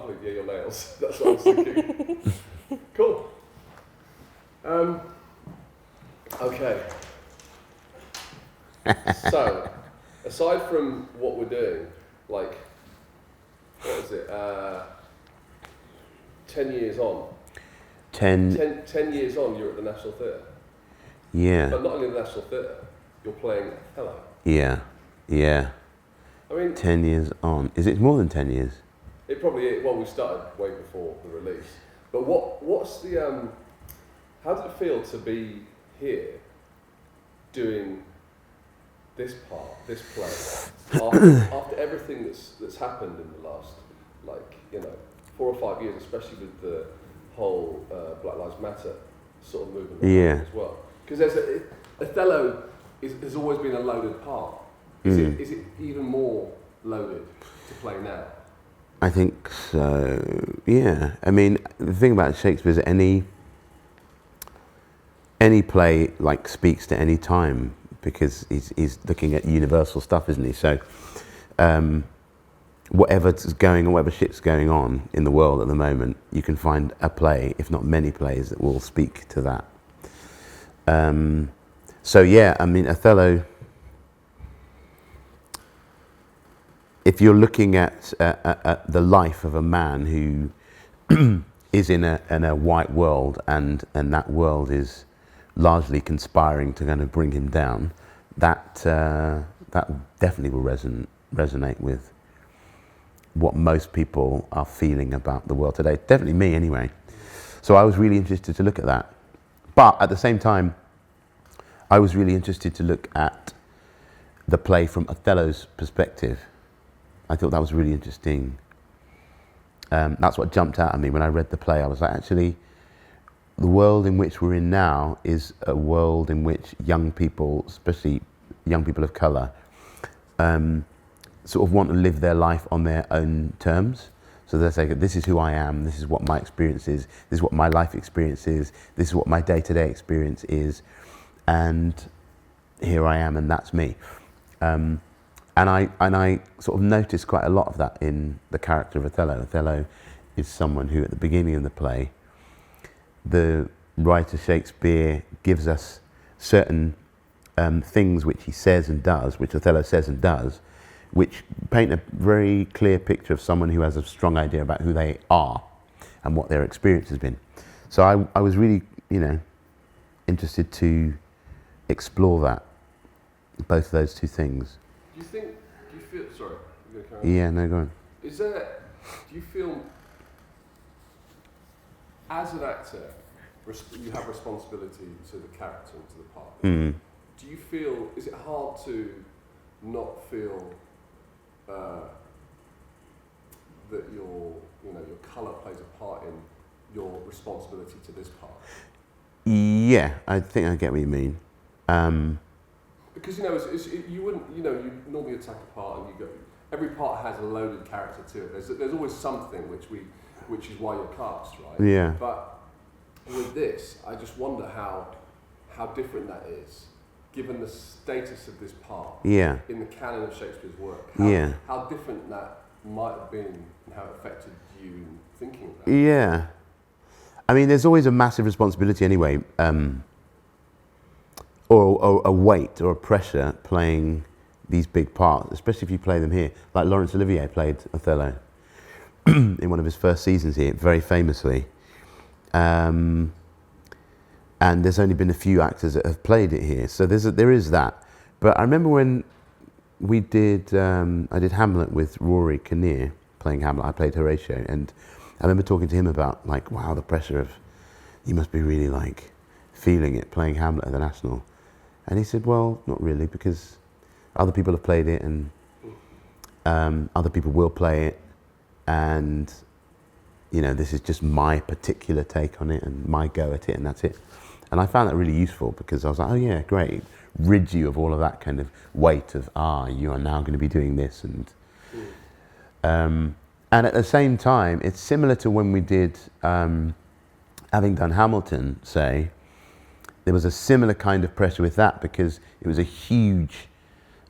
lovely. Yeah, your nails. That's what I was thinking. Cool. Okay. So, aside from what we're doing, like, what is it? 10 years on. 10 years on, you're at the National Theatre. Yeah. But not only the National Theatre, you're playing Othello. Yeah. Yeah. I mean, 10 years on. Is it more than 10 years? It probably is. Well, we started way before the release. But what's the how did it feel to be here doing this part, this play, after everything that's happened in the last, 4 or 5 years, especially with the whole Black Lives Matter sort of movement as well? Because Othello has always been a loaded part. Is it even more loaded to play now? I think so, yeah. I mean, the thing about Shakespeare is any play speaks to any time, because he's looking at universal stuff, isn't he? So whatever's going on, whatever shit's going on in the world at the moment, you can find a play, if not many plays, that will speak to that. So yeah, I mean, Othello, if you're looking at the life of a man who is in a white world, and that world is largely conspiring to kind of bring him down, that definitely will resonate with what most people are feeling about the world today. Definitely me, anyway. So I was really interested to look at that. But at the same time, I was really interested to look at the play from Othello's perspective. I thought that was really interesting. That's what jumped out at me when I read the play. I was like, actually, the world in which we're in now is a world in which young people, especially young people of colour, sort of want to live their life on their own terms. So they say, this is who I am, this is what my experience is, this is what my life experience is, this is what my day-to-day experience is, and here I am, and that's me. And I sort of noticed quite a lot of that in the character of Othello. Othello is someone who, at the beginning of the play, the writer Shakespeare gives us certain things which he says and does, which Othello says and does, which paint a very clear picture of someone who has a strong idea about who they are and what their experience has been. So I was really, interested to explore that, both of those two things. Do you feel, sorry, you're going to carry on? Yeah, no, go on. Do you feel, as an actor, you have responsibility to the character and to the part? Mm. Do you feel, is it hard to not feel that your colour plays a part in your responsibility to this part? Yeah, I think I get what you mean. Because you wouldn't, you normally attack a part and you go. Every part has a loaded character to it. There's always something which is why you're cast, right? Yeah. But with this, I just wonder how different that is, given the status of this part. Yeah. In the canon of Shakespeare's work. How different that might have been and how it affected you in thinking about it. Yeah. I mean, there's always a massive responsibility anyway, or a weight or a pressure playing these big parts, especially if you play them here. Like Laurence Olivier played Othello in one of his first seasons here, very famously. And there's only been a few actors that have played it here, so there is that. But I remember when we did, I did Hamlet with Rory Kinnear playing Hamlet. I played Horatio, and I remember talking to him about wow, the pressure of, you must be really feeling it playing Hamlet at the National. And he said, well, not really, because other people have played it, and other people will play it, and this is just my particular take on it and my go at it, and that's it. And I found that really useful, because I was like, oh yeah, great. It rids you of all of that kind of weight of, you are now going to be doing this. And at the same time, it's similar to when we did, having done Hamilton, say, there was a similar kind of pressure with that, because it was a huge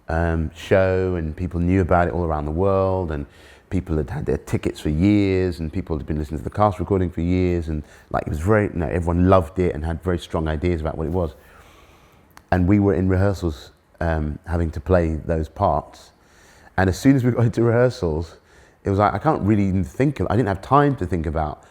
show and people knew about it all around the world, and people had had their tickets for years, and people had been listening to the cast recording for years, and like it was very, everyone loved it and had very strong ideas about what it was. And we were in rehearsals having to play those parts. And as soon as we got into rehearsals, it was like, I can't really even I didn't have time to think about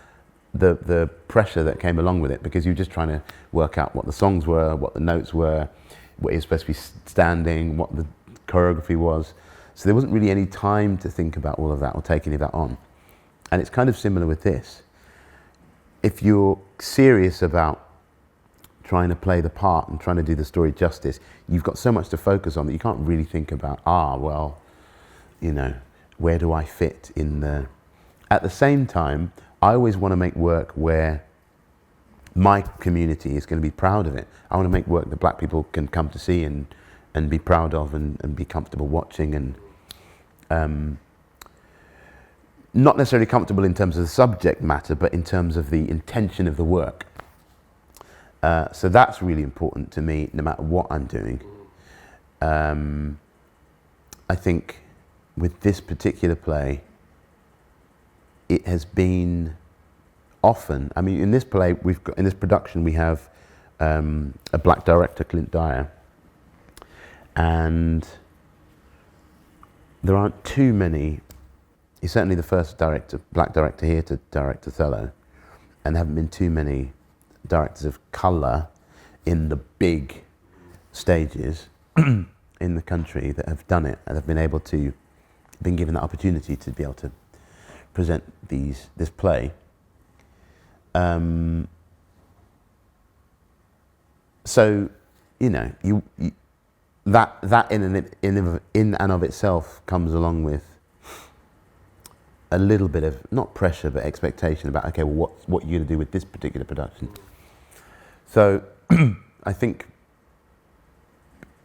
the pressure that came along with it, because you were just trying to work out what the songs were, what the notes were, what you're supposed to be standing, what the choreography was. So there wasn't really any time to think about all of that or take any of that on. And it's kind of similar with this. If you're serious about trying to play the part and trying to do the story justice, you've got so much to focus on that you can't really think about, well, where do I fit in the... At the same time, I always want to make work where my community is going to be proud of it. I want to make work that black people can come to see and be proud of and be comfortable watching, and not necessarily comfortable in terms of the subject matter, but in terms of the intention of the work. So that's really important to me, no matter what I'm doing. I think with this particular play, it has been often, in this play, in this production, we have a black director, Clint Dyer, and there aren't too many. He's certainly the first black director here to direct Othello, and there haven't been too many directors of colour in the big stages in the country that have done it and have been given that opportunity to be able to present this play. So, that in and of itself comes along with a little bit of, not pressure, but expectation about, okay, well, what you're going to do with this particular production. So I think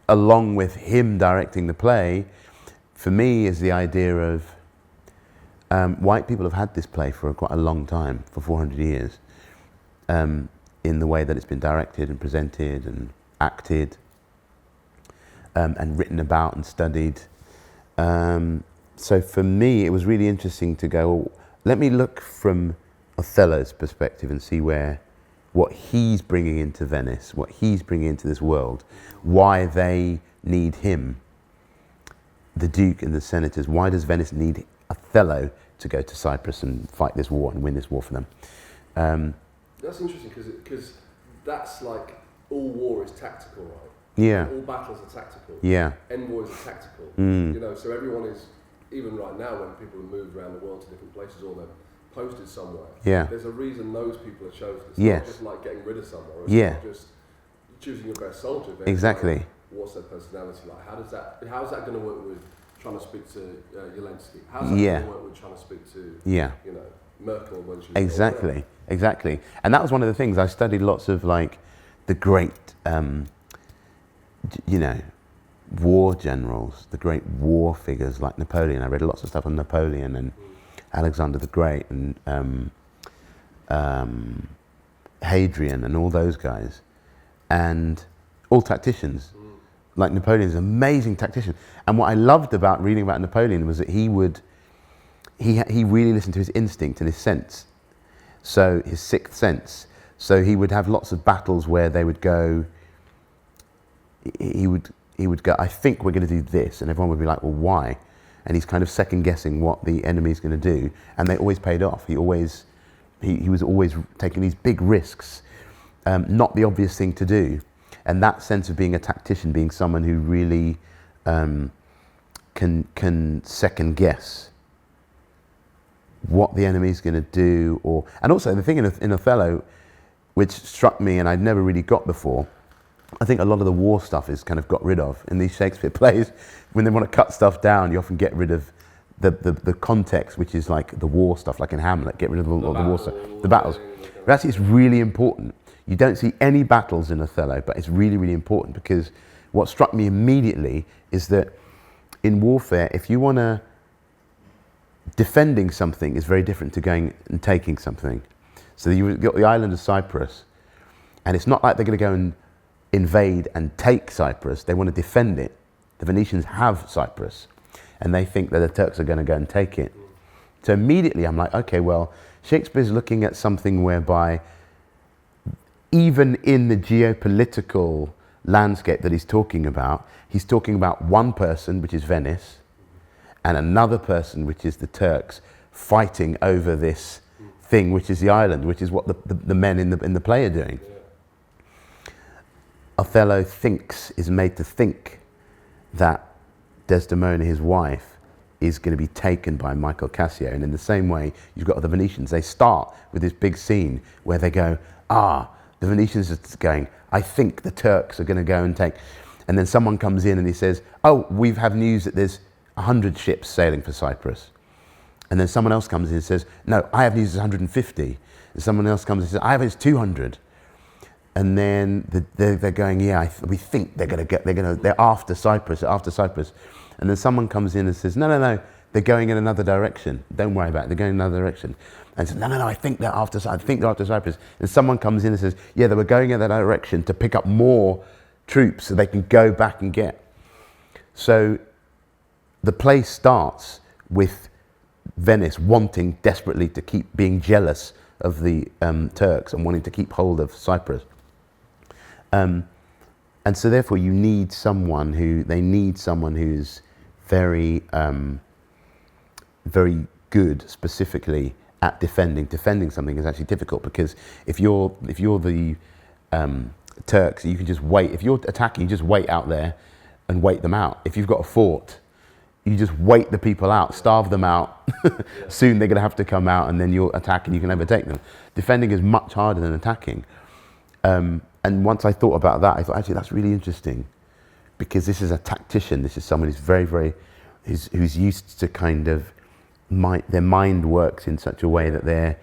along with him directing the play, for me is the idea of white people have had this play for quite a long time, for 400 years, in the way that it's been directed and presented and acted and written about and studied. So for me, it was really interesting to go, well, let me look from Othello's perspective and see what he's bringing into Venice, what he's bringing into this world, why they need him, the Duke and the senators. Why does Venice need Othello to go to Cyprus and fight this war and win this war for them? That's interesting, because that's like, all war is tactical, right? Yeah. All battles are tactical. Yeah. Envoys are tactical. So everyone is, even right now when people have moved around the world to different places or they're posted somewhere, there's a reason those people are chosen. It's not just like getting rid of someone, or it's not just choosing your best soldier. Exactly. Like, what's their personality like? How's that going to work with trying to speak to Zelensky? How's that going to work with trying to speak to Merkel when she's Exactly. And that was one of the things I studied. Lots of like the great war generals, the great war figures like Napoleon. I read lots of stuff on Napoleon and Alexander the Great and Hadrian and all those guys, and all tacticians. Like Napoleon's an amazing tactician. And what I loved about reading about Napoleon was that he really listened to his instinct and his sense, so his sixth sense. So he would have lots of battles where they would go, he would go, I think we're going to do this, and everyone would be like, well, why? And he's kind of second guessing what the enemy's going to do, and they always paid off. He was always taking these big risks, not the obvious thing to do. And that sense of being a tactician, being someone who really can second guess what the enemy's going to do, and also the thing in Othello, which struck me and I'd never really got before, I think a lot of the war stuff is kind of got rid of in these Shakespeare plays. When they want to cut stuff down, you often get rid of the context, which is like the war stuff, like in Hamlet, get rid of the war stuff, the battles. But actually it's really important. You don't see any battles in Othello, but it's really, really important, because what struck me immediately is that in warfare, if you want to, defending something is very different to going and taking something. So you've got the island of Cyprus, and it's not like they're going to go and invade and take Cyprus. They want to defend it. The Venetians have Cyprus, and they think that the Turks are going to go and take it. So immediately I'm like, okay, well, Shakespeare's looking at something whereby even in the geopolitical landscape that he's talking about one person, which is Venice, and another person, which is the Turks, fighting over this thing, which is the island, which is what the men in the play are doing. Yeah. Othello is made to think that Desdemona, his wife, is going to be taken by Michael Cassio. And in the same way, you've got the Venetians. They start with this big scene where they go, the Venetians are going, I think the Turks are going to go and take. And then someone comes in and he says, we've had news that there's 100 ships sailing for Cyprus. And then someone else comes in and says, no, I have news there's 150. And someone else comes and says, I have it's 200. And then they're going, we think they're after Cyprus, And then someone comes in and says, no, they're going in another direction. Don't worry about it, they're going in another direction. And says, no, I think they're after Cyprus. And someone comes in and says, they were going in that direction to pick up more troops so they can go back and get. So the play starts with Venice wanting desperately to keep being jealous of the Turks and wanting to keep hold of Cyprus. And so therefore they need someone who's very, very good specifically at defending something is actually difficult, because if you're the Turks, you can just wait. If you're attacking, you just wait out there and wait them out. If you've got a fort, you just wait the people out, starve them out. Soon they're going to have to come out, and then you'll attack and you can overtake them. Defending is much harder than attacking. And once I thought about that, I thought, actually, that's really interesting, because this is a tactician. This is someone who's who's used to kind of, their mind works in such a way that they're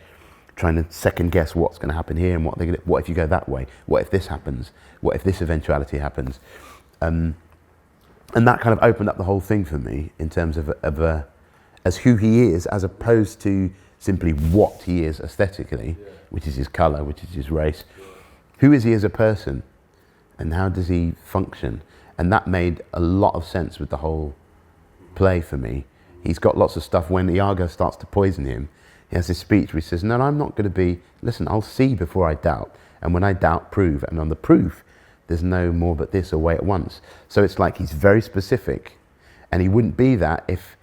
trying to second guess what's going to happen here and what if you go that way? What if this happens? What if this eventuality happens? And that kind of opened up the whole thing for me in terms of as who he is, as opposed to simply what he is aesthetically, which is his colour, which is his race. Who is he as a person, and how does he function? And that made a lot of sense with the whole play for me. He's got lots of stuff. When Iago starts to poison him, he has this speech where he says, no, I'm not going to listen, I'll see before I doubt. And when I doubt, prove. And on the proof, there's no more but this, or wait at once. So it's like he's very specific, and he wouldn't be that if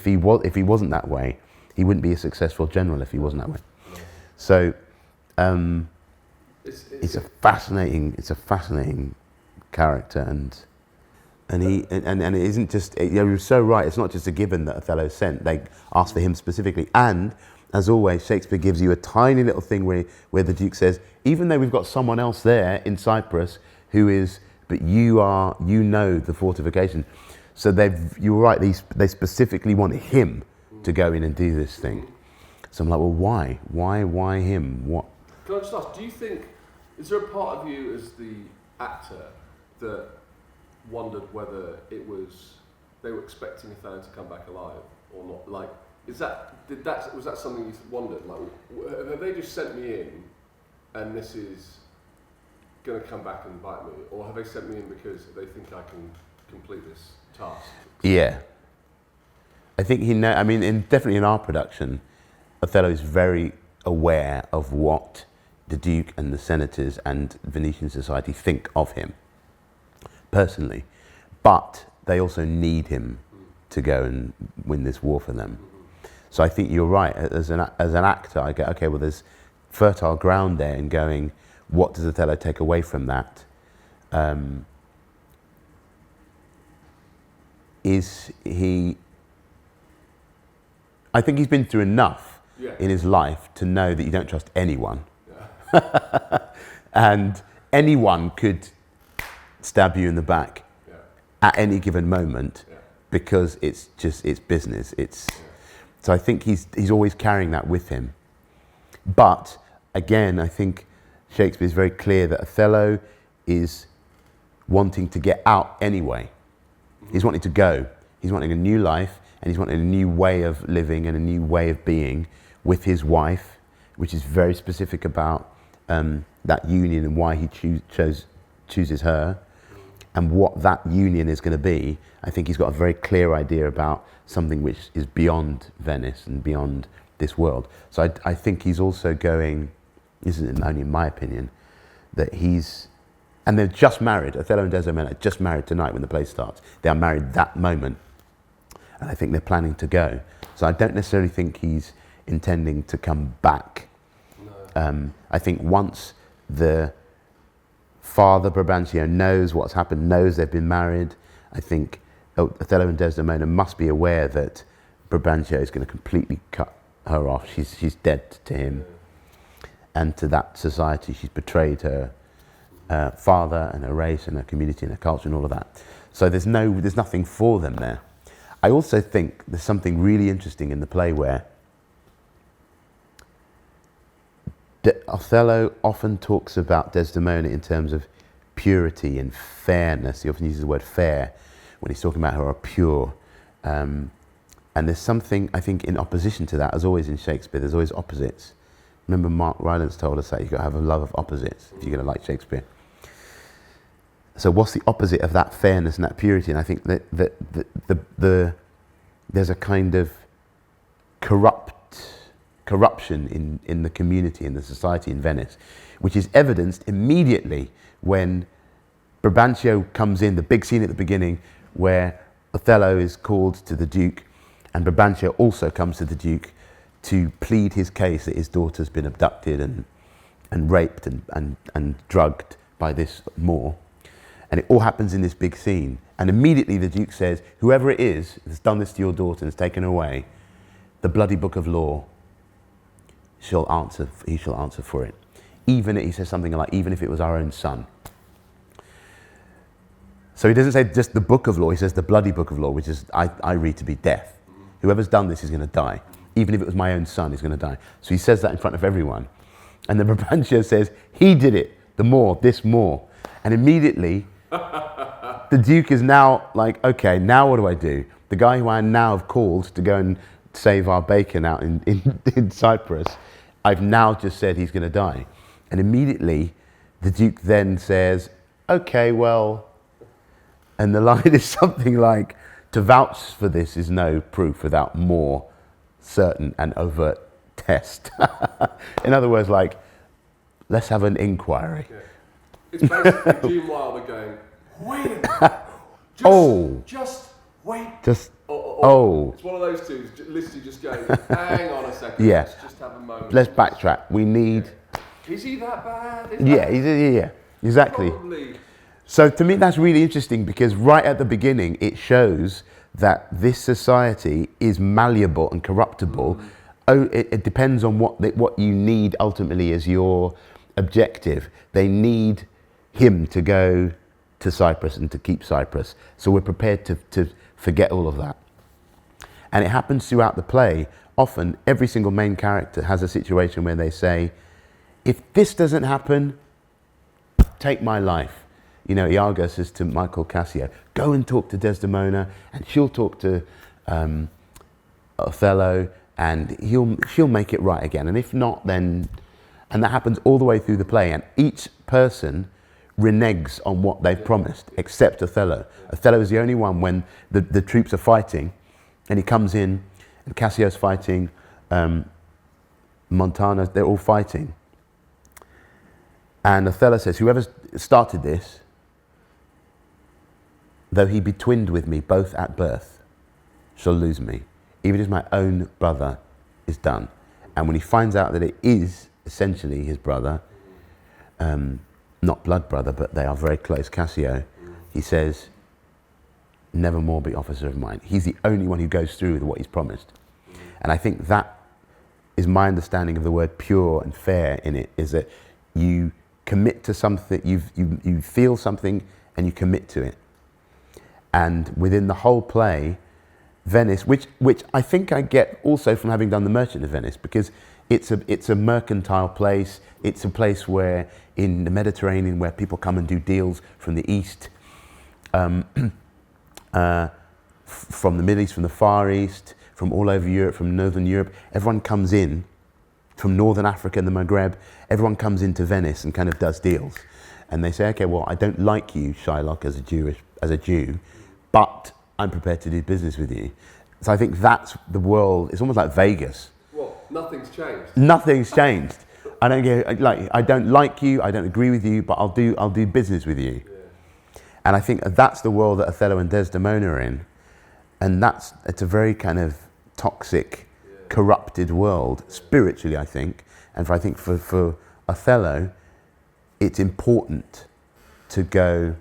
he wasn't that way. He wouldn't be a successful general if he wasn't that way. No. So it's a fascinating character, and it isn't just, you're so right, it's not just a given that Othello's sent. They asked for him specifically, and as always, Shakespeare gives you a tiny little thing where the Duke says, even though we've got someone else there in Cyprus but you know the fortification. So you're right, they specifically want him to go in and do this thing. So I'm like, well, why? Why him? What? Can I just ask, do you think, is there a part of you as the actor that wondered whether they were expecting Othello to come back alive or not? Like, was that something you wondered? Like, have they just sent me in and this is going to come back and bite me? Or have they sent me in because they think I can complete this task? Yeah. I think definitely in our production, Othello is very aware of what the Duke and the senators and Venetian society think of him, personally. But they also need him to go and win this war for them. So I think you're right. As an actor, I go, okay, well, there's fertile ground there in going, what does Othello take away from that? I think he's been through enough in his life to know that you don't trust anyone. Yeah. And anyone could stab you in the back at any given moment, because it's business. So I think he's always carrying that with him. But again, I think Shakespeare is very clear that Othello is wanting to get out anyway. He's wanting to go. He's wanting a new life, and he's wanting a new way of living and a new way of being with his wife, which is very specific about that union and why he chooses her. and what that union is going to be, I think he's got a very clear idea about something which is beyond Venice and beyond this world. So I think he's also going, this isn't only in my opinion, that he's, and they're just married, Othello and Desdemona are just married tonight when the play starts. They are married that moment, and I think they're planning to go. So I don't necessarily think he's intending to come back. No. I think once the father, Brabantio, knows what's happened, knows they've been married, I think Othello and Desdemona must be aware that Brabantio is going to completely cut her off. She's dead to him and to that society. She's betrayed her father and her race and her community and her culture and all of that. So there's nothing for them there. I also think there's something really interesting in the play where Othello often talks about Desdemona in terms of purity and fairness. He often uses the word fair when he's talking about her, or pure. And there's something, I think, in opposition to that, as always in Shakespeare, there's always opposites. Remember Mark Rylance told us that you've got to have a love of opposites if you're going to like Shakespeare. So what's the opposite of that fairness and that purity? And I think that there's a kind of corruption in the community, in the society in Venice, which is evidenced immediately when Brabantio comes in, the big scene at the beginning where Othello is called to the Duke, and Brabantio also comes to the Duke to plead his case that his daughter's been abducted and raped and drugged by this Moor. And it all happens in this big scene. And immediately the Duke says, whoever it is that's done this to your daughter and has taken her away, the bloody book of law he shall answer for it. Even, he says something like, even if it was our own son. So he doesn't say just the book of law, he says the bloody book of law, which is, I read to be death. Whoever's done this is going to die. Even if it was my own son, he's going to die. So he says that in front of everyone. And then Brabantio says, he did it, the Moor, this Moor. And immediately, the Duke is now like, okay, now what do I do? The guy who I now have called to go and save our bacon out in Cyprus, I've now just said he's going to die. And immediately, the Duke then says, okay, well, and the line is something like, to vouch for this is no proof without more certain and overt test. In other words, like, let's have an inquiry. Yeah. It's basically Gene Wilder going, wait a minute, just wait. Or it's one of those two, literally just going, hang on a second, yeah. Let's just have a moment. Let's backtrack. We need... Is he that bad? Yeah, exactly. Probably. So to me that's really interesting because right at the beginning it shows that this society is malleable and corruptible. It depends on what you need ultimately as your objective. They need him to go to Cyprus and to keep Cyprus. So we're prepared to forget all of that. And it happens throughout the play. Often every single main character has a situation where they say, if this doesn't happen, take my life. You know, Iago says to Michael Cassio, go and talk to Desdemona and she'll talk to Othello and she'll make it right again. And if not, then... And that happens all the way through the play. And each person reneges on what they've promised, except Othello. Othello is the only one when the troops are fighting and he comes in and Cassio's fighting, Montano, they're all fighting. And Othello says, whoever started this, though he be twinned with me both at birth, shall lose me, even as my own brother is done. And when he finds out that it is essentially his brother, not blood brother, but they are very close, Cassio, he says, never more be officer of mine. He's the only one who goes through with what he's promised. And I think that is my understanding of the word pure and fair in it, is that you commit to something, you feel something and you commit to it. And within the whole play, Venice, which I think I get also from having done The Merchant of Venice, because it's a mercantile place. It's a place where in the Mediterranean where people come and do deals from the East, from the Middle East, from the Far East, from all over Europe, from Northern Europe. Everyone comes in, from Northern Africa and the Maghreb, everyone comes into Venice and kind of does deals. and they say, okay, well, I don't like you, Shylock, as a Jew, but I'm prepared to do business with you. So I think that's the world. It's almost like Vegas. Well, nothing's changed. Nothing's changed. I don't like you, I don't agree with you, but I'll do business with you. Yeah. And I think that's the world that Othello and Desdemona are in. And it's a very kind of toxic, corrupted world, spiritually, I think. And I think for Othello, it's important to go,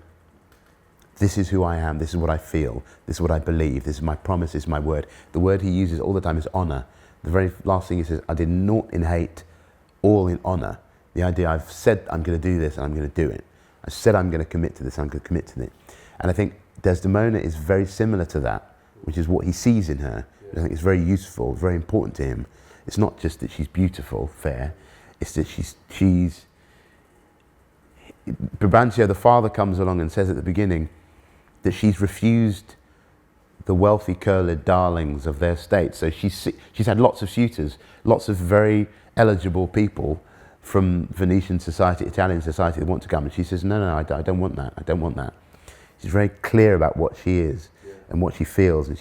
this is who I am, this is what I feel, this is what I believe, this is my promise, this is my word. The word he uses all the time is honour. The very last thing he says, I did naught in hate, all in honour. The idea, I've said I'm going to do this and I'm going to do it. I said I'm going to commit to this, I'm going to commit to it. And I think Desdemona is very similar to that, which is what he sees in her. I think it's very useful, very important to him. It's not just that she's beautiful, fair, it's that she's Brabantio, the father, comes along and says at the beginning that she's refused the wealthy curled darlings of their state. So she's had lots of suitors, lots of very eligible people from Venetian society, Italian society that want to come. And she says, no, I don't want that. I don't want that. She's very clear about what she is and what she feels. And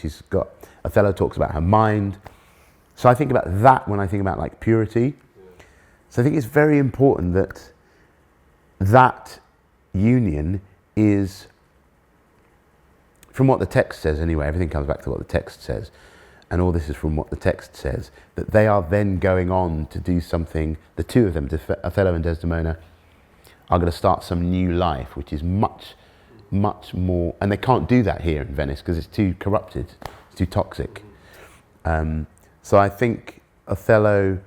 Othello talks about her mind. So I think about that when I think about like purity. So I think it's very important that union is, from what the text says anyway, everything comes back to what the text says, and all this is from what the text says, that they are then going on to do something, the two of them, Othello and Desdemona, are going to start some new life, which is much, much more, and they can't do that here in Venice because it's too corrupted, it's too toxic. So I think Othello,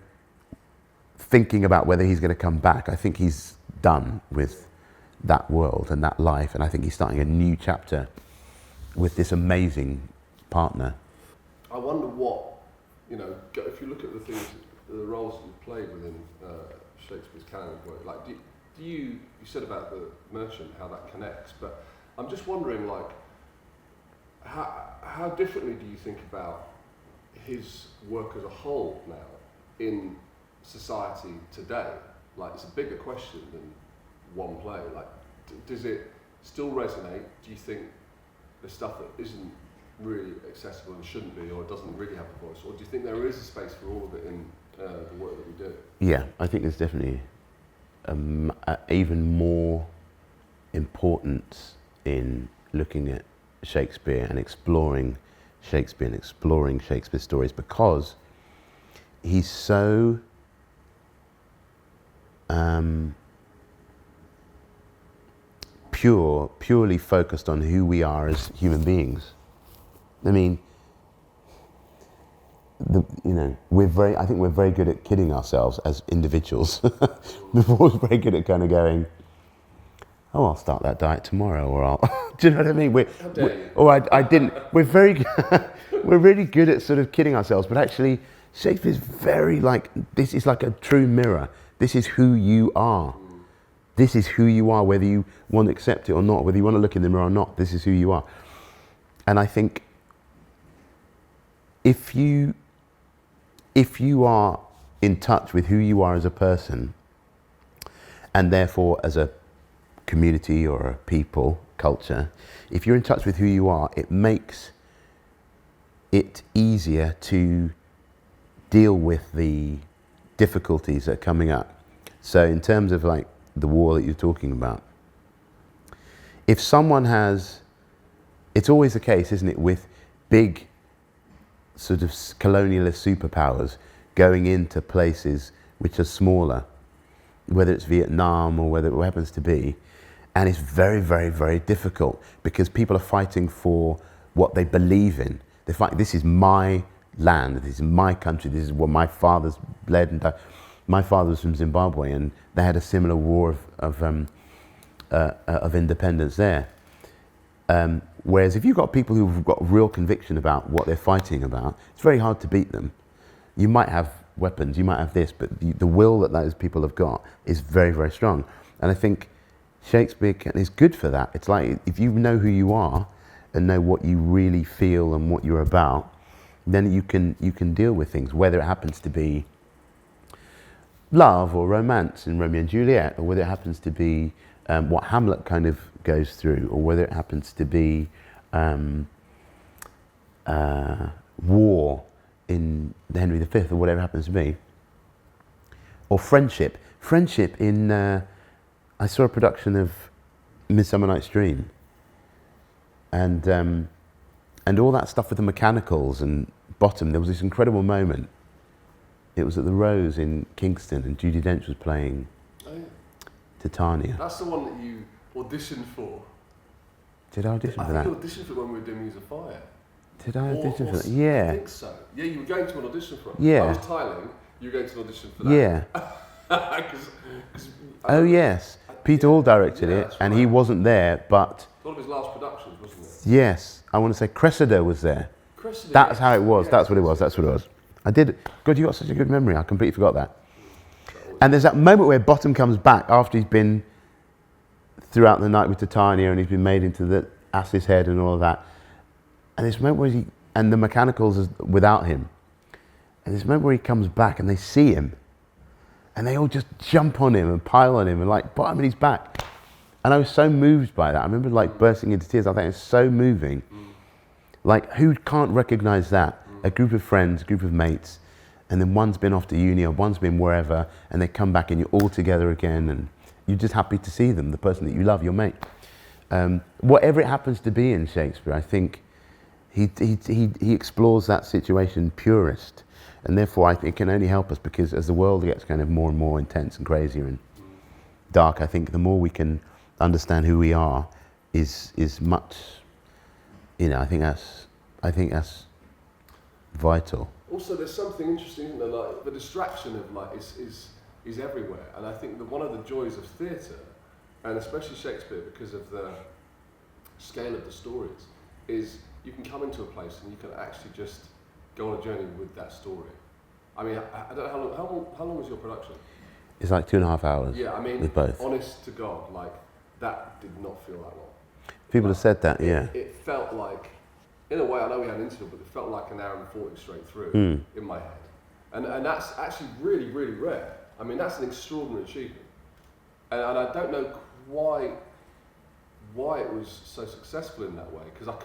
thinking about whether he's going to come back, I think he's done with that world and that life, and I think he's starting a new chapter with this amazing partner. I wonder what, if you look at the roles that you've played within Shakespeare's canon, like do you said about the merchant, how that connects, but I'm just wondering, like, how differently do you think about his work as a whole now in society today? Like, it's a bigger question than one play. Like, does it still resonate? Do you think the stuff that isn't really accessible and shouldn't be, or doesn't really have a voice, or do you think there is a space for all of it in the work that we do? Yeah, I think there's definitely even more importance in looking at Shakespeare and exploring Shakespeare's stories, because he's so purely focused on who we are as human beings. I mean, I think we're very good at kidding ourselves as individuals. We're always very good at kind of going, oh, I'll start that diet tomorrow, or I'll, do you know what I mean? I didn't. We're very, we're really good at sort of kidding ourselves, but actually Shakespeare's very like, this is like a true mirror. This is who you are. This is who you are, whether you want to accept it or not, whether you want to look in the mirror or not, this is who you are. And I think if you are in touch with who you are as a person, and therefore as a community or a people, culture, if you're in touch with who you are, it makes it easier to deal with the difficulties that are coming up. So in terms of like the war that you're talking about, if someone has, it's always the case, isn't it, with big sort of colonialist superpowers going into places which are smaller, whether it's Vietnam or whether it happens to be, and it's very, very, very difficult because people are fighting for what they believe in. They fight, this is my land, this is my country, this is what my father's led and died. My father was from Zimbabwe, and they had a similar war of independence there. Whereas if you've got people who've got real conviction about what they're fighting about, it's very hard to beat them. You might have weapons, you might have this, but the will that those people have got is very, very strong. And I think Shakespeare is good for that. It's like, if you know who you are and know what you really feel and what you're about, then you can deal with things, whether it happens to be love or romance in Romeo and Juliet, or whether it happens to be what Hamlet kind of goes through, or whether it happens to be war in Henry V, or whatever it happens to be, or friendship. Friendship in, I saw a production of Midsummer Night's Dream, and all that stuff with the mechanicals and Bottom. There was this incredible moment. It was at the Rose in Kingston, and Judi Dench was playing Titania. That's the one that you auditioned for. Did I audition for that? I think you auditioned for when we were doing Muse of Fire. Did I audition for that? Yeah. I think so. Yeah, you were going to an audition for it. Yeah. I was tiling, you were going to an audition for that. Yeah. Cause Oh yes. Peter Hall directed it, and he wasn't there, but... One of his last productions, wasn't it? Yes. I want to say Cressida was there. Cressida, That's how it was. Yes, That's what it was. That's what it was. I did... God, you got such a good memory. I completely forgot that. And there's that moment where Bottom comes back after he's been throughout the night with Titania, and he's been made into the ass's head and all of that. And this moment where he... And the mechanicals is without him. And this moment where he comes back and they see him, and they all just jump on him and pile on him and like put him in his back. And I was so moved by that. I remember like bursting into tears. I think it's so moving. Like, who can't recognize that? A group of friends, a group of mates, and then one's been off to uni or one's been wherever, and they come back and you're all together again, and you're just happy to see them, the person that you love, your mate. Whatever it happens to be in Shakespeare, I think he explores that situation purest. And therefore, I think it can only help us, because as the world gets kind of more and more intense and crazier and dark, I think the more we can understand who we are is much, you know, I think that's vital. Also, there's something interesting, isn't there? Like the distraction of like is everywhere, and I think that one of the joys of theatre, and especially Shakespeare, because of the scale of the stories, is you can come into a place and you can actually just go on a journey with that story. I mean, I don't know how long was your production? It's like 2.5 hours. Yeah, I mean, with both. Honest to God, like that did not feel that long. People have said that, yeah. It felt like, in a way, I know we had an interval, but it felt like an hour and 40 straight through in my head. And that's actually really, really rare. I mean, that's an extraordinary achievement. And I don't know why it was so successful in that way, because I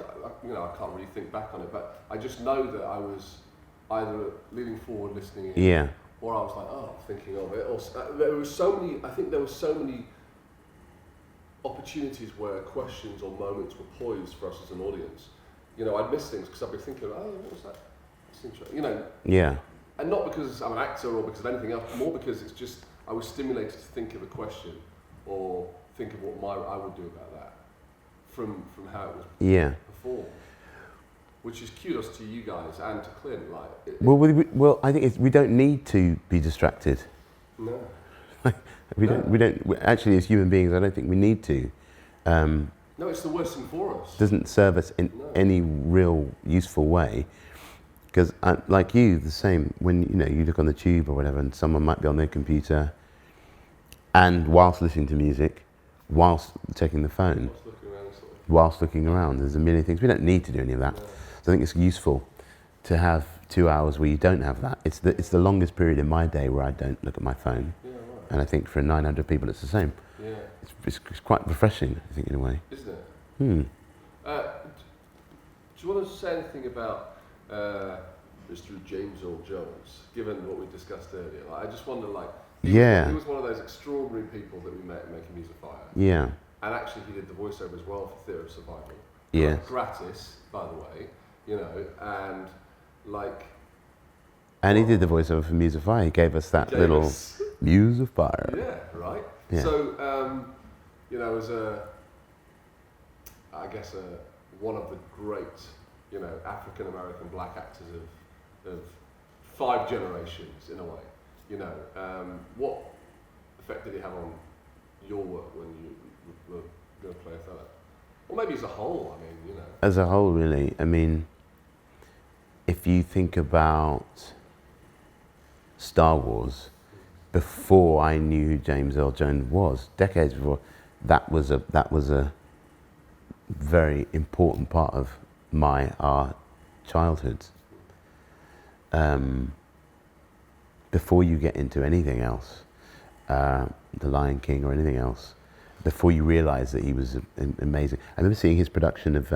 can't really think back on it, but I just know that I was either leaning forward, listening in, or I was like, thinking of it. Or there were so many opportunities where questions or moments were poised for us as an audience. You know, I'd miss things because I'd be thinking, what was that? That's interesting. You know. Yeah. And not because I'm an actor or because of anything else, more because it's just I was stimulated to think of a question or think of what I would do about that from how it was performed. Which is kudos to you guys and to Clint. Well, I think we don't need to be distracted. No. We don't. Actually, as human beings, I don't think we need to. No, it's the worst thing for us. Doesn't serve us in any real useful way. Because, like you, the same. When you look on the tube or whatever, and someone might be on their computer, and whilst listening to music, whilst checking the phone, whilst looking around, there's a million things. We don't need to do any of that. No. So I think it's useful to have 2 hours where you don't have that. It's the longest period in my day where I don't look at my phone. Yeah, right. And I think for 900 people it's the same. Yeah. It's quite refreshing, I think, in a way. Isn't it? Do you want to say anything about Mr. James Earl Jones, given what we discussed earlier? I just wonder, he was one of those extraordinary people that we met making Muse of Fire. Yeah. And actually he did the voiceover as well for Theatre of Survival. Yeah. Gratis, by the way, and he did the voiceover for Muse of Fire. He gave us that little Muse of Fire. Yeah, right. Yeah. So, as one of the great, African American black actors of 5 generations, in a way, what effect did he have on your work when you were going to play Othello? Or maybe as a whole, As a whole, really. I mean, if you think about Star Wars, before I knew who James Earl Jones was, decades before, that was a very important part of our childhoods. Before you get into anything else, The Lion King or anything else, before you realise that he was amazing. I remember seeing his production of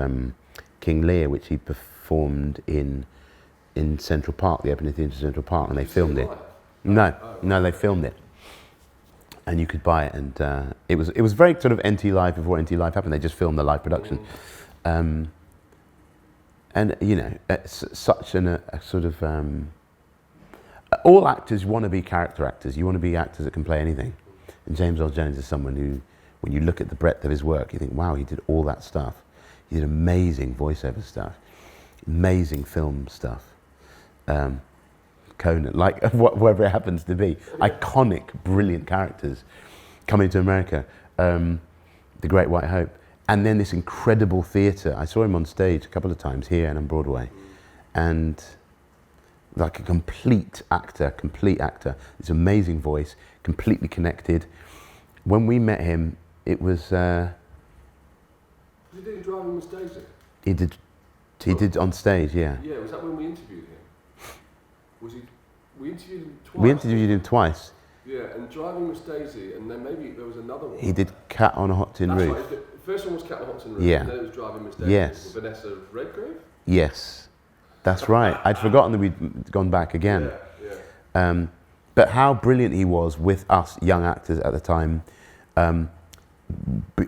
King Lear, which he performed in Central Park, the Open Theatre Central Park, and they filmed it. No, they filmed it, and you could buy it, and it was very sort of NT Live before NT Live happened. They just filmed the live production, and you know, it's such a sort of all actors want to be character actors. You want to be actors that can play anything, and James Earl Jones is someone who, when you look at the breadth of his work, you think, wow, he did all that stuff. He did amazing voiceover stuff, amazing film stuff. Conan, like whatever it happens to be, iconic, brilliant characters. Coming to America, The Great White Hope, and then this incredible theatre. I saw him on stage a couple of times here and on Broadway, and like a complete actor, this amazing voice, completely connected. When we met him, it was... Was he doing Driving Miss Daisy? He did on stage, yeah. Yeah, was that when we interviewed him? We interviewed him twice. We interviewed him twice. Yeah, and Driving Miss Daisy, and then maybe there was another one. He did Cat on a Hot Tin Roof. Right. The first one was Cat on a Hot Tin Roof, yeah. And then it was Driving Miss Daisy. Yes. With Vanessa Redgrave? Yes, that's right. I'd forgotten that we'd gone back again. Yeah. But how brilliant he was with us young actors at the time,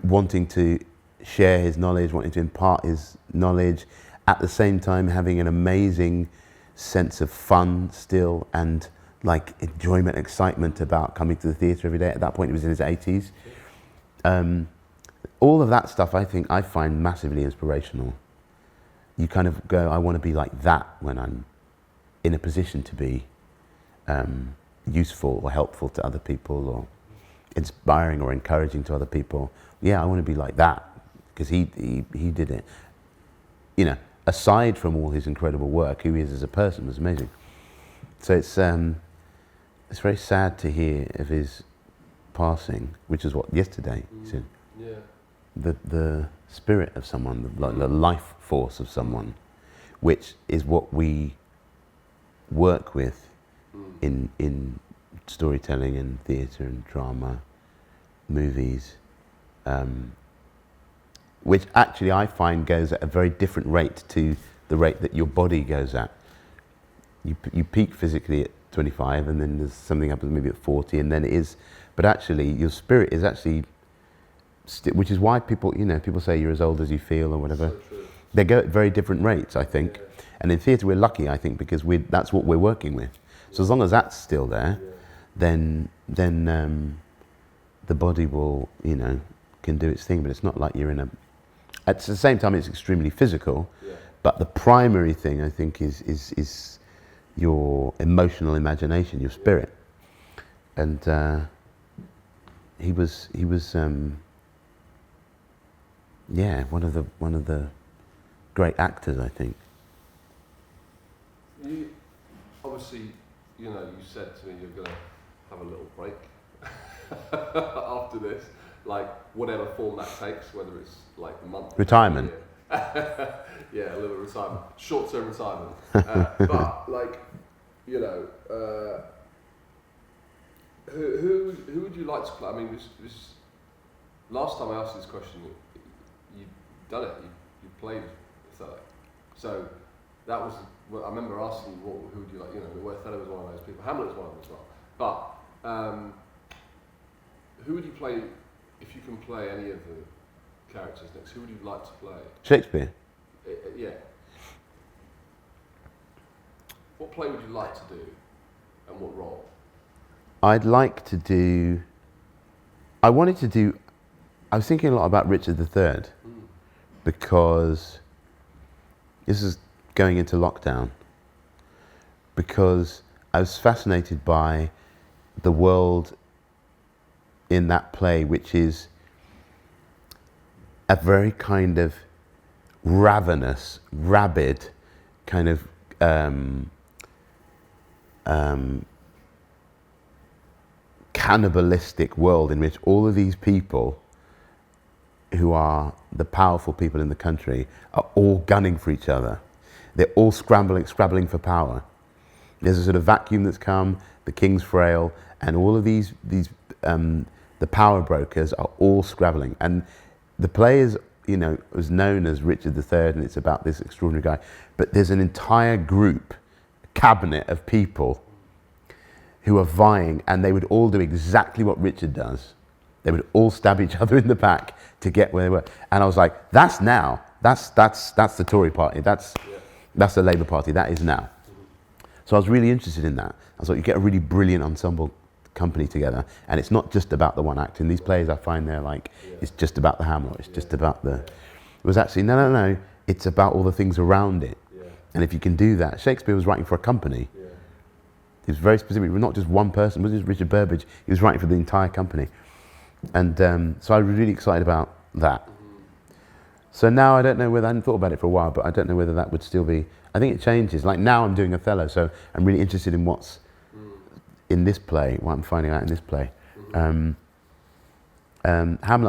wanting to share his knowledge, wanting to impart his knowledge, at the same time having an amazing sense of fun still, and like enjoyment, excitement about coming to the theatre every day. At that point, he was in his 80s. All of that stuff, I find massively inspirational. You kind of go, I want to be like that when I'm in a position to be useful or helpful to other people, or inspiring or encouraging to other people. Yeah, I want to be like that, because he did it. You know, aside from all his incredible work, who he is as a person was amazing. So it's very sad to hear of his passing, which is what yesterday he said. Yeah. The spirit of someone, the life force of someone, which is what we work with in storytelling and theatre and drama, movies, which actually I find goes at a very different rate to the rate that your body goes at. You peak physically at 25, and then there's something happens maybe at 40, and then it is, but actually your spirit is actually, which is why people say you're as old as you feel or whatever. So true. They go at very different rates, I think. Yeah. And in theatre we're lucky, I think, because that's what we're working with. So as long as that's still there, then the body will, can do its thing, but it's not like you're in a... At the same time, it's extremely physical, but the primary thing, I think, is your emotional imagination, your spirit. And he was one of the great actors, I think. You obviously, you said to me you're going to have a little break after this, like whatever form that takes, whether it's like a month, retirement. Yeah, a little retirement, short-term retirement. But like, who would you like to play? I mean, this last time I asked this question, you'd done it. You played Othello, so that was. Well, I remember asking you, who would you like? Othello was one of those people. Hamlet was one of them as well. But who would you play if you can play any of the characters next? Who would you like to play? Shakespeare. Yeah. What play would you like to do, and what role? I'd like to do. I was thinking a lot about Richard III, because this is going into lockdown, because I was fascinated by the world in that play, which is a very kind of ravenous, rabid, kind of cannibalistic world in which all of these people who are the powerful people in the country are all gunning for each other. They're all scrabbling for power. There's a sort of vacuum that's come, the king's frail, and all of these the power brokers are all scrabbling. And the players, was known as Richard III, and it's about this extraordinary guy. But there's an entire group, cabinet of people who are vying, and they would all do exactly what Richard does. They would all stab each other in the back to get where they were. And I was like, that's now. That's the Tory party. That's the Labour Party. That is now. So I was really interested in that. I thought you get a really brilliant ensemble company together, and it's not just about the one act. And these players, I find they're like, it's just about the hammer. It's just about the. It was actually no. It's about all the things around it. And if you can do that, Shakespeare was writing for a company. He was very specific. Not just one person. It wasn't just Richard Burbage. He was writing for the entire company. And so I was really excited about that. So now I don't know whether, I hadn't thought about it for a while, but I don't know whether that would still be, I think it changes. Like now I'm doing Othello, so I'm really interested in what's in this play, what I'm finding out in this play. Hamlet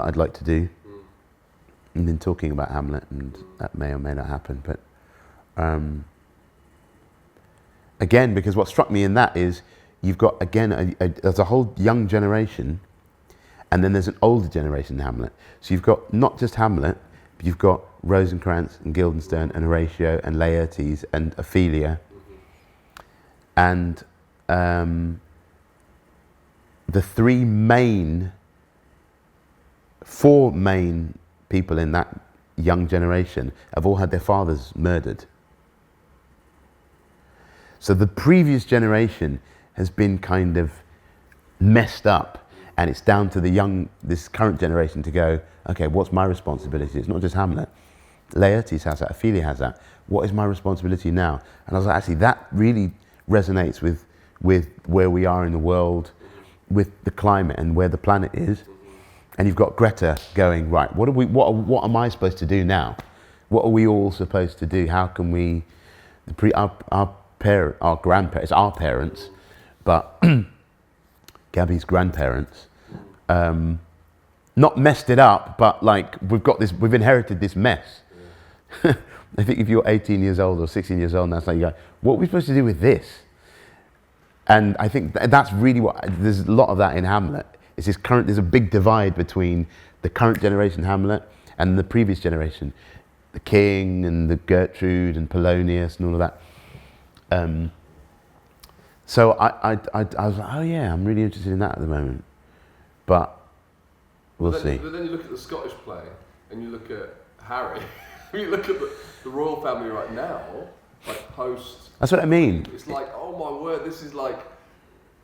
I'd like to do, and then talking about Hamlet, and that may or may not happen. But again, because what struck me in that is you've got, again, there's a whole young generation, and then there's an older generation in Hamlet. So you've got not just Hamlet, but you've got Rosencrantz and Guildenstern and Horatio and Laertes and Ophelia. And the four main people in that young generation have all had their fathers murdered. So the previous generation has been kind of messed up. And it's down to this current generation to go, okay, what's my responsibility? It's not just Hamlet. Laertes has that, Ophelia has that. What is my responsibility now? And I was like, actually, that really resonates with where we are in the world, with the climate and where the planet is. And you've got Greta going, right, what am I supposed to do now? What are we all supposed to do? How can we, our grandparents, our parents, but Gabby's grandparents, not messed it up, but like we've inherited this mess. I think if you're 18 years old or 16 years old, and that's like, you go, what are we supposed to do with this? And I think that's really there's a lot of that in Hamlet. There's a big divide between the current generation Hamlet and the previous generation, the King and the Gertrude and Polonius and all of that. So I was like, oh yeah, I'm really interested in that at the moment. But we'll see. But then you look at the Scottish play, and you look at Harry, you look at the royal family right now, like post. That's what I mean. It's like, oh my word, this is like,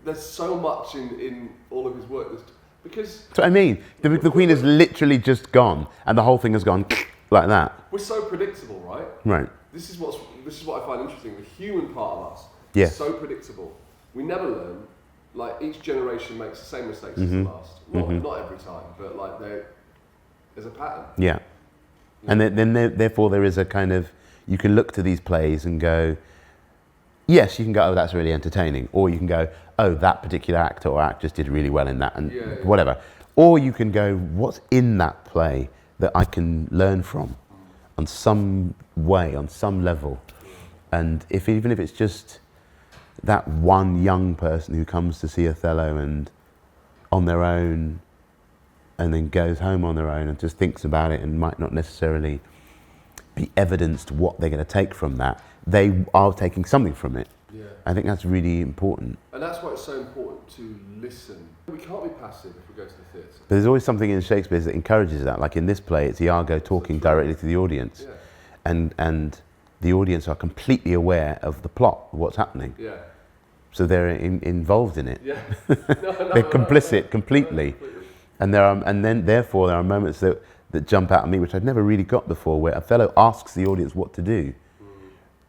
there's so much in all of his work. Because that's what I mean. The Queen has literally just gone, and the whole thing has gone like that. We're so predictable, right? Right. This is what I find interesting. The human part of us Yeah. is so predictable. We never learn. Like each generation makes the same mistakes as the last. Not every time, but like there's a pattern. Yeah. And then therefore there is a kind of, you can look to these plays and go, yes, you can go, oh, that's really entertaining. Or you can go, oh, that particular actor or actress did really well in that, and whatever. Or you can go, what's in that play that I can learn from on some way, on some level. And even if it's just that one young person who comes to see Othello and on their own, and then goes home on their own and just thinks about it and might not necessarily be evidenced what they're going to take from that, they are taking something from it. Yeah. I think that's really important. And that's why it's so important to listen. We can't be passive if we go to the theatre. But there's always something in Shakespeare that encourages that. Like in this play, it's Iago talking directly to the audience. Yeah. And the audience are completely aware of the plot, of what's happening. Yeah. So they're involved in it. Yeah. They're complicit completely. And therefore there are moments that jump out at me, which I'd never really got before, where Othello asks the audience what to do.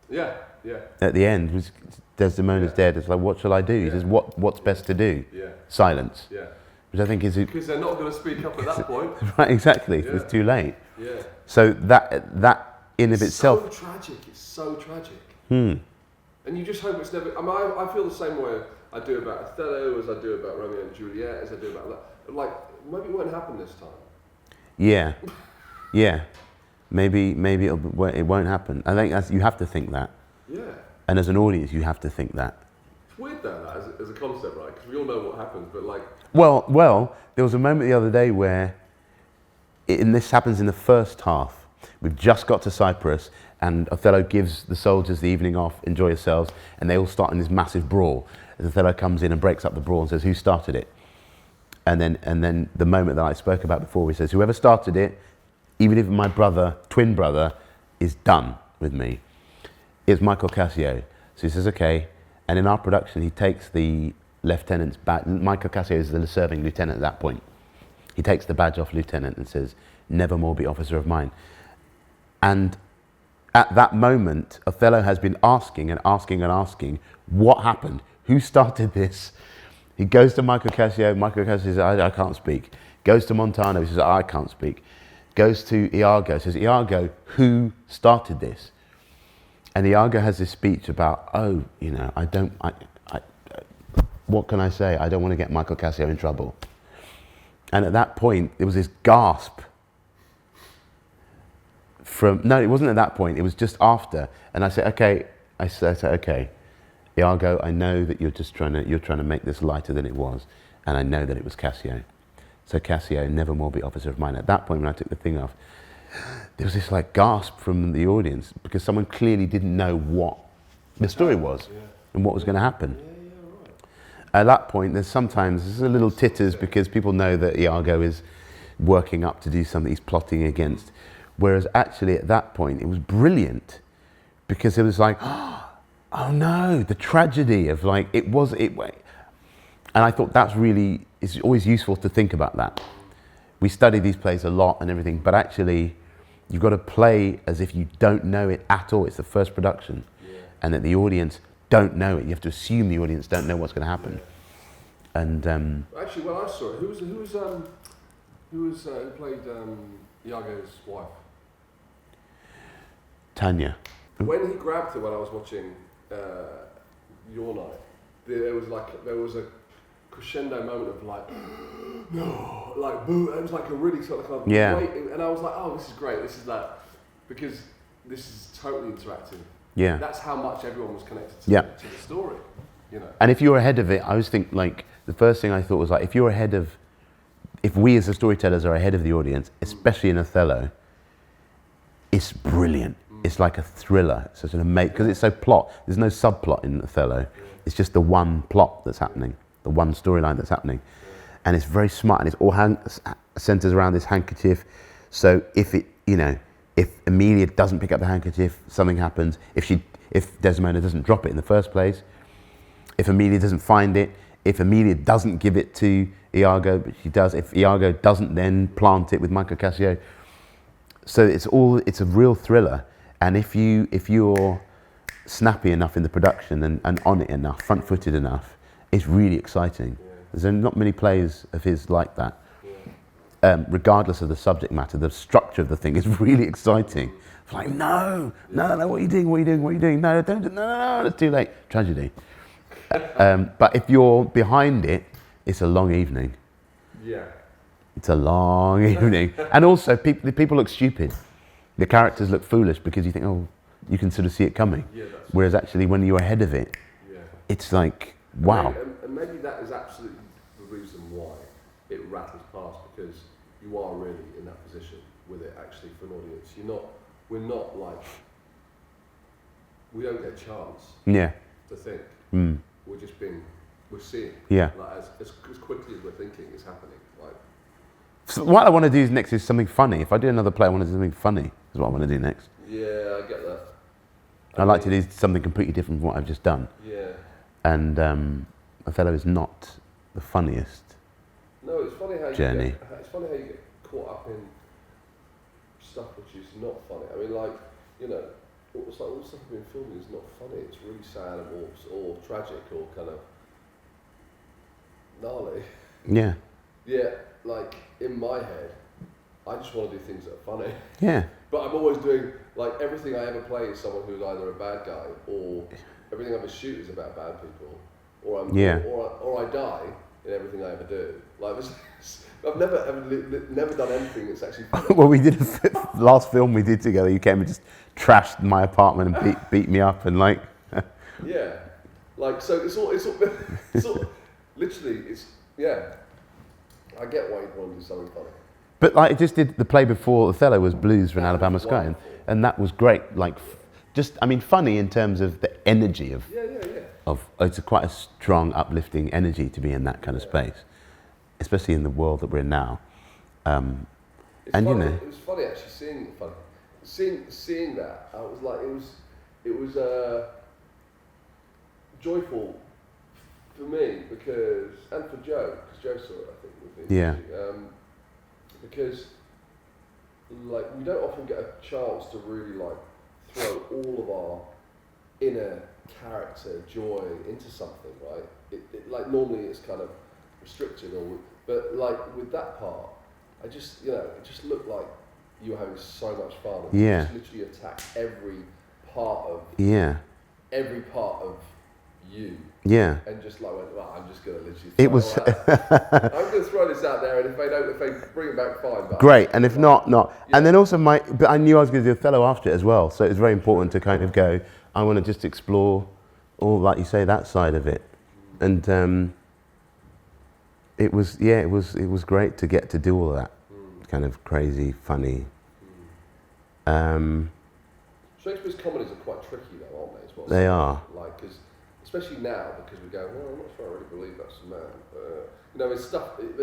Yeah, yeah. At the end, which Desdemona's dead. It's like, what shall I do? He says, what's best to do? Yeah. Silence. Yeah. Which I think is because they're not going to speak up at that point. Right, exactly. Yeah. It's too late. Yeah. So that in of itself. It's so tragic. It's so tragic. And you just hope it's never. I mean, I feel the same way I do about Othello as I do about Romeo and Juliet, as I do about that. Like, maybe it won't happen this time. Yeah, yeah. Maybe it won't happen. I think you have to think that. Yeah. And as an audience, you have to think that. It's weird though, that as a concept, right? Because we all know what happens, but like... Well, there was a moment the other day where, and this happens in the first half, we've just got to Cyprus, and Othello gives the soldiers the evening off, enjoy yourselves, and they all start in this massive brawl. And Othello comes in and breaks up the brawl and says, who started it? And then the moment that I spoke about before, he says, whoever started it, even if my brother, twin brother, is done with me, it's Michael Cassio. So he says, okay. And in our production, he takes the lieutenant's badge. Michael Cassio is the serving lieutenant at that point. He takes the badge off lieutenant and says, never more be officer of mine. And at that moment, Othello has been asking and asking and asking, what happened? Who started this? He goes to Michael Cassio. Michael Cassio says, I can't speak. Goes to Montano. He says, I can't speak. Goes to Iago. Says, Iago, who started this? And Iago has this speech about, what can I say? I don't want to get Michael Cassio in trouble. And at that point, there was this gasp no, it wasn't at that point, it was just after. And I said, okay, okay, Iago, I know that you're trying to make this lighter than it was. And I know that it was Cassio. So Cassio, never more be officer of mine. At that point, when I took the thing off, there was this like gasp from the audience because someone clearly didn't know what the story was and what was going to happen. At that point, there's a little titters because people know that Iago is working up to do something he's plotting against. Whereas actually at that point, it was brilliant because it was like, oh no, the tragedy of like, and I thought it's always useful to think about that. We study these plays a lot and everything, but actually you've got to play as if you don't know it at all. It's the first production and that the audience don't know it. You have to assume the audience don't know what's going to happen. Yeah. And actually, when I saw it, who played Iago's wife? Tanya. When he grabbed her when I was watching Your Night, there was a crescendo moment of like, no, like boo. It was like a really sort of wait, and I was like, oh, this is great. This is that because this is totally interactive. Yeah, that's how much everyone was connected to the story. You know. And if you're ahead of it, I always think like the first thing I thought was like, if we as the storytellers are ahead of the audience, especially in Othello, it's brilliant. It's like a thriller. It's such an amazing, because it's so plot. There's no subplot in Othello. It's just the one plot that's happening, the one storyline that's happening. And it's very smart, and it's all centers around this handkerchief. So if Emilia doesn't pick up the handkerchief, something happens. If Desdemona doesn't drop it in the first place, if Emilia doesn't find it, if Emilia doesn't give it to Iago, but she does, if Iago doesn't then plant it with Michael Cassio. So it's a real thriller. And if you're snappy enough in the production and on it enough, front-footed enough, it's really exciting. Yeah. There's not many plays of his like that. Yeah. Regardless of the subject matter, the structure of the thing is really exciting. It's like, no, what are you doing? No, no, it's too late. Tragedy. But if you're behind it, it's a long evening. Yeah. It's a long evening. And also, people look stupid. The characters look foolish because you think, oh, you can sort of see it coming. Yeah, whereas actually, when you're ahead of it, it's like, wow. And maybe that is absolutely the reason why it rattles past, because you are really in that position with it actually for an audience. We don't get a chance to think. Mm. We're seeing. Yeah. Like as quickly as we're thinking is happening. Like. So what I want to do next is something funny. If I do another play, I want to do something funny. Is what I want to do next. Yeah, I get that. I'd like to do something completely different from what I've just done. Yeah. And Othello is not the funniest. No, it's funny how journey. You get caught up in stuff which is not funny. I mean, like, all the stuff I've been filming is not funny. It's really sad or tragic or kind of gnarly. Yeah. Yeah, like in my head, I just want to do things that are funny. Yeah. But I'm always doing, like, everything I ever play is someone who's either a bad guy or everything I ever shoot is about bad people, or I die in everything I ever do. Like, I've never done anything that's actually funny. Well, we did last film we did together. You came and just trashed my apartment and beat me up and like. Yeah. Like, so it's all literally, it's, yeah. I get why you'd want to do something funny. But like, I just did the play before Othello was Blues for an That was Alabama Sky, wonderful. and that was great. Like, just, I mean, funny in terms of the energy of, Yeah. it's quite a strong, uplifting energy to be in that kind of space, especially in the world that we're in now. It's And, funny, you know. it was funny actually seeing that. I was like, it was joyful for me because, and for Joe, because Joe saw it, I think, with me. Yeah. Because like we don't often get a chance to really like throw all of our inner character joy into something, right? It like normally it's kind of restricted, but like with that part, I just, you know, it just looked like you were having so much fun. And Yeah. you just literally attacked every part of you. Yeah. And just like went, well, I'm just gonna literally. It was I'm gonna throw this out there, and if they bring it back, fine. But great, and if not. Yeah. And then also but I knew I was going to do Othello after it as well, so it was very important to kind of go, I want to just explore all, like you say, that side of it. And it was great to get to do all of that, kind of crazy, funny. Shakespeare's comedies are quite tricky though, aren't they, as well? They are. Like, because, especially now, because we go, well, I'm not sure I really believe that's the man. You know, there's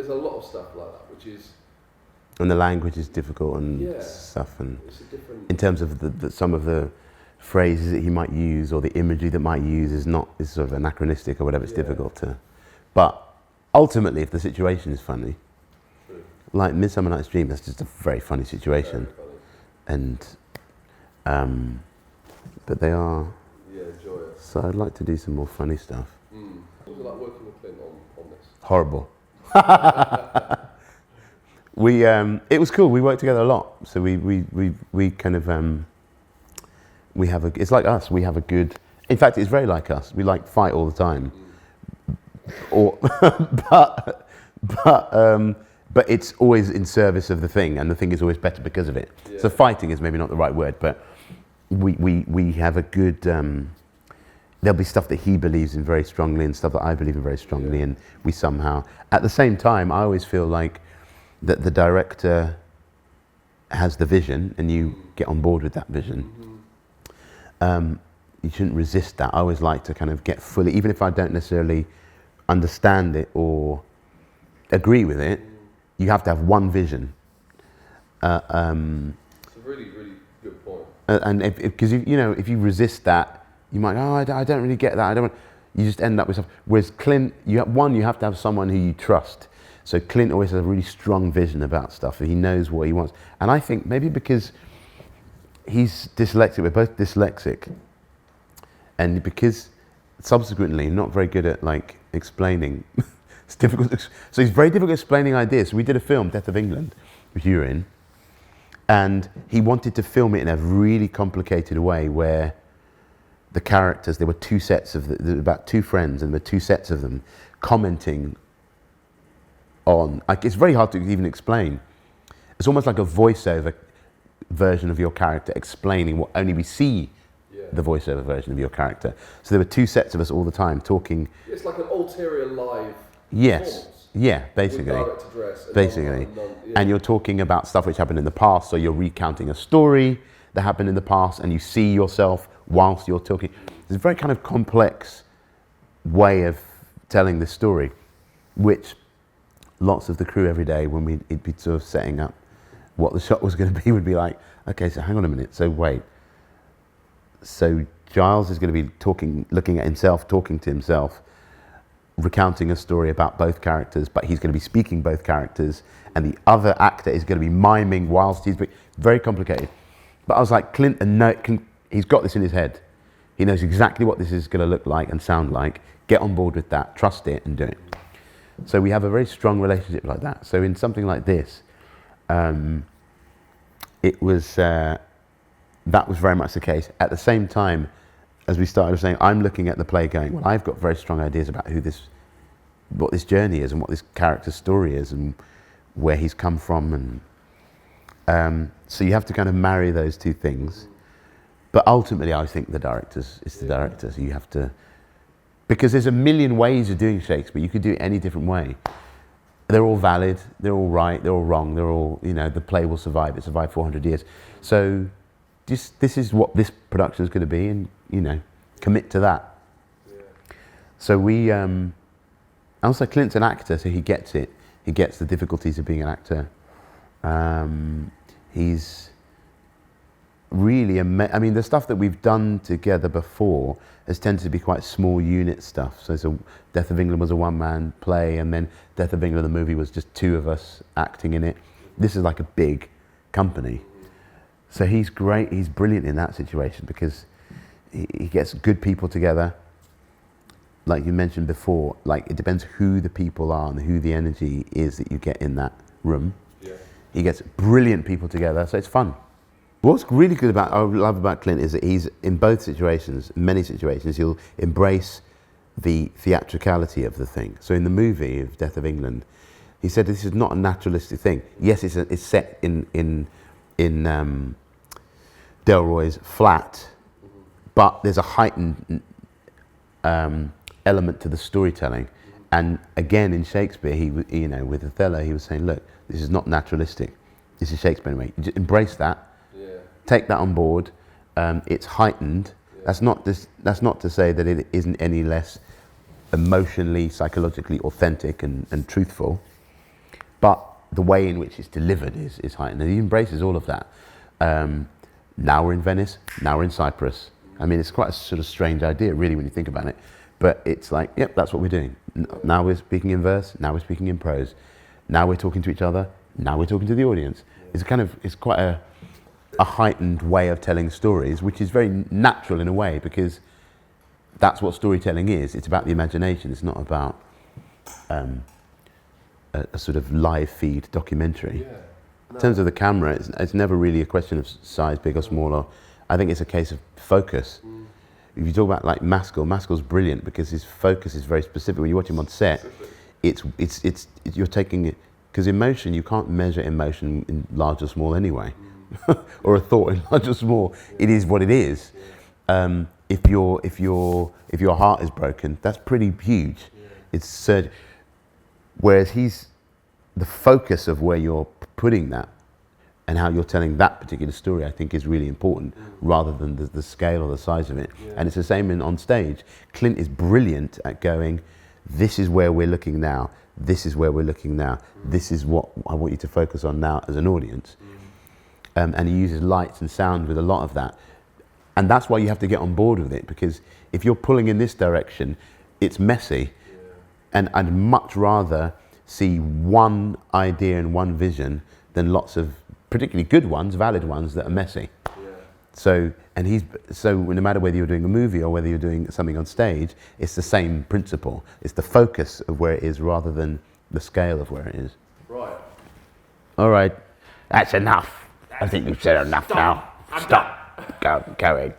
a lot of stuff like that, which is... And the language is difficult and stuff, and in terms of some of the phrases that he might use or the imagery that might use is sort of anachronistic or whatever. It's difficult to, but ultimately, if the situation is funny, like Midsummer Night's Dream, that's just a very funny situation, very funny. And but they are. Yeah, joyous. So I'd like to do some more funny stuff. What was it like working with Clint on this? Horrible. It was cool. We worked together a lot. So we kind of it's like us. We have a good. In fact, it's very like us. We like fight all the time. Or but it's always in service of the thing, and the thing is always better because of it. Yeah. So fighting is maybe not the right word, but we have a good. There'll be stuff that he believes in very strongly and stuff that I believe in very strongly, and we somehow. At the same time, I always feel like that the director has the vision, and you get on board with that vision. You shouldn't resist that. I always like to kind of get fully, even if I don't necessarily understand it or agree with it, you have to have one vision. It's a really, really good point. And because if you resist that, you might I don't really get that. I don't want. You just end up with stuff. Whereas Clint, you have to have someone who you trust. So Clint always has a really strong vision about stuff. He knows what he wants. And I think maybe because he's dyslexic, we're both dyslexic, and because subsequently not very good at like explaining. It's difficult. So he's very difficult at explaining ideas. So we did a film, Death of England, which you were in, and he wanted to film it in a really complicated way where the characters, there were two sets of, there were about two friends, and there were two sets of them commenting on, like, it's very hard to even explain. It's almost like a voiceover version of your character explaining what only we see the voiceover version of your character. So there were two sets of us all the time talking. It's like an ulterior live Yes. Yeah, basically. With direct address. Basically. And you're talking about stuff which happened in the past, so you're recounting a story that happened in the past, and you see yourself whilst you're talking. It's a very kind of complex way of telling this story, which lots of the crew every day, when it'd be sort of setting up what the shot was going to be, would be like, okay, so hang on a minute, so wait. So Giles is going to be looking at himself, talking to himself, recounting a story about both characters, but he's going to be speaking both characters, and the other actor is going to be miming whilst he's very complicated. But I was like, Clint, he's got this in his head. He knows exactly what this is going to look like and sound like. Get on board with that, trust it, and do it. So we have a very strong relationship like that. So in something like this, it was that was very much the case. At the same time, as we started saying, I'm looking at the play going, well, I've got very strong ideas about what this journey is and what this character's story is and where he's come from. And so you have to kind of marry those two things. But ultimately, I think the director is the director. So you have to Because there's a million ways of doing Shakespeare. You could do it any different way. They're all valid, they're all right, they're all wrong, they're all, you know, the play will survive. It survived 400 years. So this is what this production is going to be, and, you know, commit to that. Yeah. So we, also Clint's an actor, so he gets it. He gets the difficulties of being an actor. He's really, I mean, the stuff that we've done together before has tended to be quite small unit stuff. So Death of England was a one-man play, and then Death of England, the movie, was just two of us acting in it. This is like a big company. So he's great, he's brilliant in that situation because he gets good people together. Like you mentioned before, like it depends who the people are and who the energy is that you get in that room. Yeah. He gets brilliant people together, so it's fun. What's really good about, I love about Clint is that he's, in both situations, many situations, he'll embrace the theatricality of the thing. So in the movie of Death of England, he said this is not a naturalistic thing. Yes, it's set in Delroy's flat, but there's a heightened element to the storytelling. And again, in Shakespeare, you know, with Othello, he was saying, look, this is not naturalistic. This is Shakespeare anyway. You just embrace that. Take that on board. It's heightened. Yeah. That's not to say that it isn't any less emotionally, psychologically authentic and truthful, but the way in which it's delivered is heightened. And he embraces all of that. Now we're in Venice. Now we're in Cyprus. I mean, it's quite a sort of strange idea, really, when you think about it. But it's like, yep, that's what we're doing. Now we're speaking in verse. Now we're speaking in prose. Now we're talking to each other. Now we're talking to the audience. Yeah. It's quite a heightened way of telling stories, which is very natural in a way, because that's what storytelling is. It's about the imagination. It's not about a sort of live feed documentary. Yeah. No. In terms of the camera, it's never really a question of size, big or small. Or I think it's a case of focus. If you talk about like Maskell's brilliant because his focus is very specific. When you watch him on set, it's you're taking it, because emotion, you can't measure emotion in large or small anyway. Or a thought in large or small, it is what it is. If your heart is broken, that's pretty huge. It's surgery. Whereas the focus of where you're putting that and how you're telling that particular story, I think, is really important, rather than the scale or the size of it. And it's the same on stage. Clint is brilliant at going, this is where we're looking now. This is where we're looking now. This is what I want you to focus on now as an audience. And he uses lights and sound with a lot of that. And that's why you have to get on board with it, because if you're pulling in this direction, it's messy. Yeah. And I'd much rather see one idea and one vision than lots of particularly good ones, valid ones, that are messy. Yeah. So no matter whether you're doing a movie or whether you're doing something on stage, it's the same principle. It's the focus of where it is rather than the scale of where it is. Right. All right. That's enough. I think we've said enough now. Stop. Going.